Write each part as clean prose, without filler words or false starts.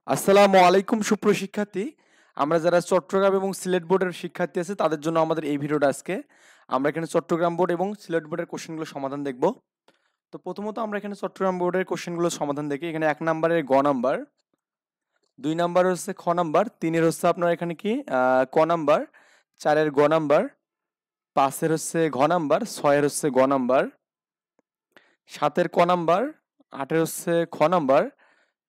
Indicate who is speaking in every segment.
Speaker 1: আসসালামু আলাইকুম সুপ্রিয় শিক্ষার্থী। আমরা যারা চট্টগ্রাম এবং সিলেট বোর্ডের শিক্ষার্থী আছে তাদের জন্য আমাদের এই ভিডিওটা আজকে। আমরা এখানে চট্টগ্রাম বোর্ড এবং সিলেট বোর্ডের কোশ্চেনগুলো সমাধান দেখব। তো প্রথমত আমরা এখানে চট্টগ্রাম বোর্ডের কোশ্চেনগুলো সমাধান দেখি। এখানে ১ নাম্বারের গ নাম্বার, ২ নাম্বার হচ্ছে খ নাম্বার, ৩ এর হচ্ছে আপনার এখানে কি ক নাম্বার, ৪ এর গ নাম্বার, ৫ এর হচ্ছে ঘ নাম্বার, ৬ এর হচ্ছে গ নাম্বার, ৭ এর ক নাম্বার, ৮ এর হচ্ছে খ নাম্বার,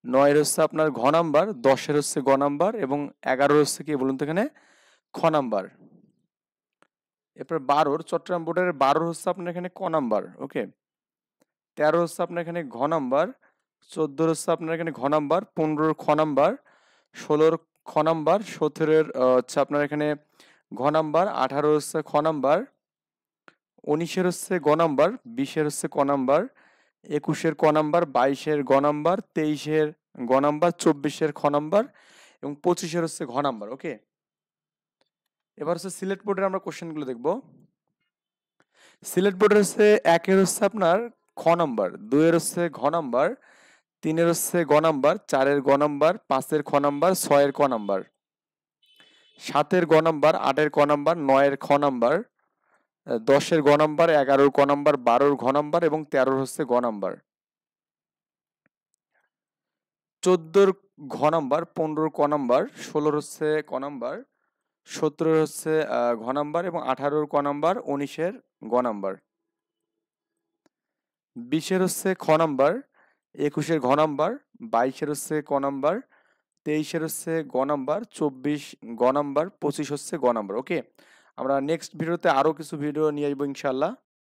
Speaker 1: ৯ এর হচ্ছে আপনার ঘ নাম্বার, ১০ এর হচ্ছে গ নাম্বার এবং ১১ হচ্ছে কি বলুন তো এখানে খ নাম্বার। এরপর ১২ চট্টগ্রাম বোর্ডের ১২ হচ্ছে আপনার এখানে ক নাম্বার, ওকে। ১৩ হচ্ছে আপনার এখানে ঘ নাম্বার, ১৪ হচ্ছে আপনার এখানে ঘ নাম্বার, ১৫ খ নাম্বার, ১৬ খ নাম্বার, ১৭ হচ্ছে আপনার এখানে ঘ নাম্বার, ১৮ হচ্ছে খ নাম্বার, ১৯ হচ্ছে গ নাম্বার, ২০ হচ্ছে ক নাম্বার, ২১ ক নাম্বার, ২২ গ নাম্বার, ২৩ গ নাম্বার, ২৪ খ নাম্বার এবং ২৫ হচ্ছে ঘ নাম্বার, ওকে। এবার হচ্ছে সিলেট বোর্ডের আমরা কোশ্চেনগুলো দেখব। সিলেট বোর্ডের হচ্ছে ১ এর হচ্ছে আপনার খ নাম্বার, ২ এর হচ্ছে ঘ নাম্বার, ৩ এর হচ্ছে গ নাম্বার, ৪ এর গ নাম্বার, ৫ এর খ নাম্বার, ৬ এর ক নাম্বার, ৭ এর গ নাম্বার, ৮ এর ক নাম্বার, ৯ এর খ নাম্বার, ১০ এর গ নাম্বার, ১১ ক নাম্বার, ১২ ঘ নাম্বার এবং ১৩ হচ্ছে গ নাম্বার, ১৪ ঘ নাম্বার, ১৫ ক নাম্বার, ১৬ হচ্ছে ক নাম্বার, ১৭ হচ্ছে ঘ নাম্বার এবং ১৮ ক নাম্বার, ১৯ গ নাম্বার, ২০ হচ্ছে খ নাম্বার, ২১ ঘ নাম্বার, ২২ হচ্ছে ক নাম্বার, ২৩ হচ্ছে গ নাম্বার, ২৪ গ নাম্বার, ২৫ হচ্ছে গ নাম্বার, ওকে। আমরা নেক্সট ভিডিওতে আরো কিছু ভিডিও নিয়ে আসবো ইনশাল্লাহ।